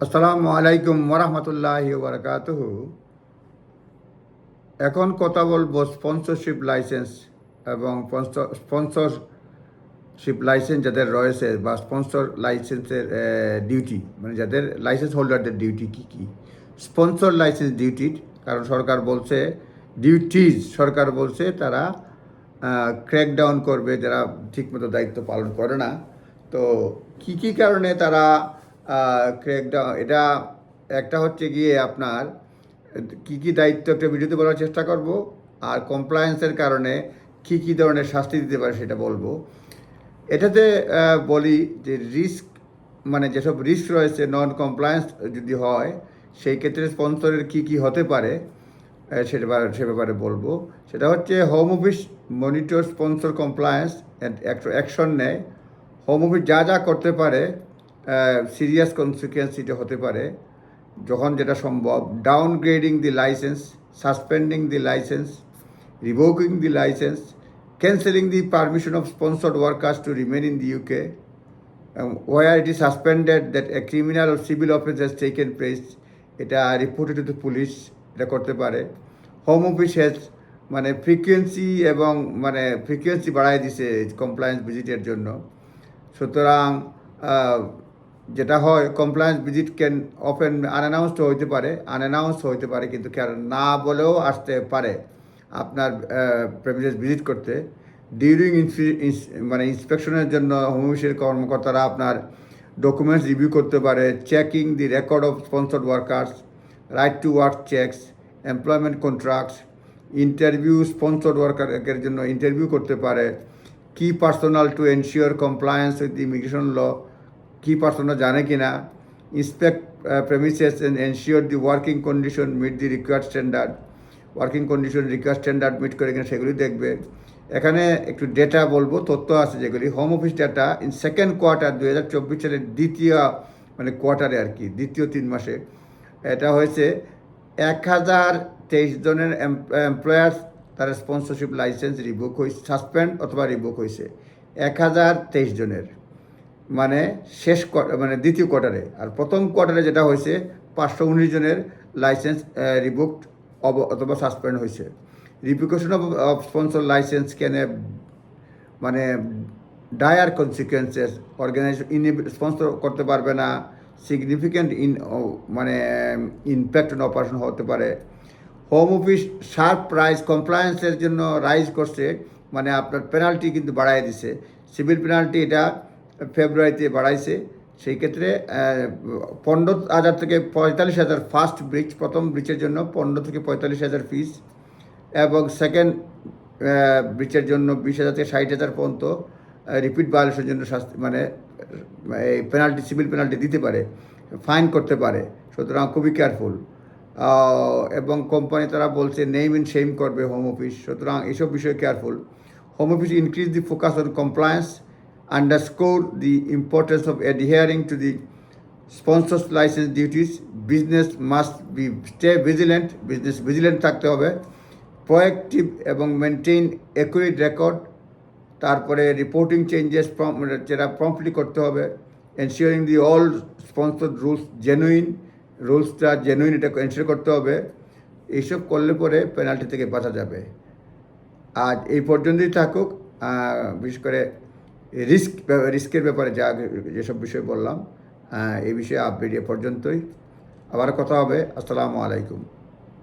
আসসালামু আলাইকুম ওরহমতুল্লাহি ওবরাকাতুহু। এখন কথা বলবো স্পন্সরশিপ লাইসেন্স এবং স্পন্সরশিপ লাইসেন্স যাদের রয়েছে বা স্পন্সর লাইসেন্সের ডিউটি, মানে যাদের লাইসেন্স হোল্ডারদের ডিউটি কী কী। স্পন্সর লাইসেন্স ডিউটি, কারণ সরকার বলছে ডিউটিজ, সরকার বলছে তারা ক্র্যাকডাউন করবে যারা ঠিকমতো দায়িত্ব পালন করে না। তো কী কী কারণে তারা ক্র্যাকডাউন, এটা একটা হচ্ছে গিয়ে আপনার কী কী দায়িত্ব একটা ভিডিওতে বলার চেষ্টা করব, আর কমপ্লায়েন্সের কারণে কী কী ধরনের শাস্তি দিতে পারে সেটা বলবো। এটাতে বলি যে রিস্ক, মানে যেসব রিস্ক রয়েছে নন কমপ্লায়েন্স যদি হয়, সেই ক্ষেত্রে স্পন্সরের কী কী হতে পারে সে ব্যাপারে বলবো। সেটা হচ্ছে home office monitor sponsor compliance action নেয়। হোম অফিস যা যা করতে পারে, সিরিয়াস কনসিকুয়েন্স এটা হতে পারে যখন যেটা সম্ভব: downgrading the license, suspending the license, revoking the license, cancelling the permission of sponsored workers to remain in the UK, where it is suspended that a criminal or civil offense has taken place, এটা reported to the police, এটা করতে পারে। Home office has মানে frequency এবং মানে frequency বাড়াই দিছে compliance ভিজিটের জন্য। সুতরাং যেটা হয়, কমপ্লায়েন্স ভিজিট ক্যান অফেন আনঅ্যানাউন্সড হইতে পারে, কিন্তু না বলেও আসতে পারে আপনার প্রেমিসেস ভিজিট করতে। ডিউরিং মানে ইন্সপেকশনের জন্য হোম অফিসের কর্মকর্তারা আপনার ডকুমেন্টস রিভিউ করতে পারে, checking the record of sponsored workers, right to work checks, employment contracts, interview, sponsored ওয়ার্কারের জন্য ইন্টারভিউ করতে পারে। Key personnel to ensure compliance with immigration law, key personnel জানে কি না। Inspect premises and ensure the working condition meet the required standard, working condition required standard meet করে কিনা সেগুলি দেখবে। এখানে একটু ডেটা বলবো, তথ্য আছে যেগুলি home office data in second quarter 2024 সালের দ্বিতীয় মানে কোয়ার্টারে আর কি, দ্বিতীয় 3 মাসে এটা হয়েছে 1023 জনের এমপ্লয়ার্স তার স্পন্সরশিপ লাইসেন্স রিভোক হয়েছে, সাসপেন্ড অথবা রিভোক হয়েছে 1023 জনের, মানে মানে দ্বিতীয় কোয়ার্টারে। আর প্রথম কোয়ার্টারে যেটা হয়েছে 519 জনের লাইসেন্স রিভোকড অথবা সাসপেন্ড হয়েছে। Revocation of sponsor licence can মানে ডায়ার কনসিকুয়েন্সেস, অর্গানাইজেশন স্পন্সর করতে পারবে না, সিগনিফিক্যান্ট মানে ইম্প্যাক্ট অন অপারেশন হতে পারে। হোম অফিস শার্প প্রাইস কমপ্লায়েন্সের জন্য রাইজ করছে, মানে আপনার পেনাল্টি কিন্তু বাড়াই দিছে। সিভিল পেনাল্টি এটা ফেব্রুয়ারিতে বাড়াইছে, সেই ক্ষেত্রে 15,000 থেকে 45,000 ফার্স্ট ব্রিচ, প্রথম ব্রিচের জন্য 15 থেকে 45,000 ফিস, এবং সেকেন্ড ব্রিচের জন্য 20,000 থেকে 60,000 পর্যন্ত রিপিট ভায়োলেশনের জন্য শাস্তি, মানে এই পেনাল্টি, সিভিল পেনাল্টি দিতে পারে, ফাইন করতে পারে। সুতরাং খুবই কেয়ারফুল। এবং কোম্পানি তারা বলছে নেম অ্যান্ড শেম করবে হোম অফিস, সুতরাং এইসব বিষয়ে careful. Home office increase the focus on compliance, underscore the importance of adhering to the sponsor's license duties. Business must be stay vigilant, business vigilant থাকতে হবে, proactive এবং maintain accurate record. তারপরে reporting changes যেটা promptly করতে হবে। Ensuring the all sponsored rules genuine, রুলসটা genuine এটা ensure করতে হবে। এইসব করলে পরে পেনাল্টি থেকে বাঁচা যাবে। আজ এই পর্যন্তই থাকুক। বিশেষ করে রিস্কের ব্যাপারে যেসব বিষয় বললাম, এই বিষয়ে আপডেট এ পর্যন্তই। আবার কথা হবে। আসসালামু আলাইকুম।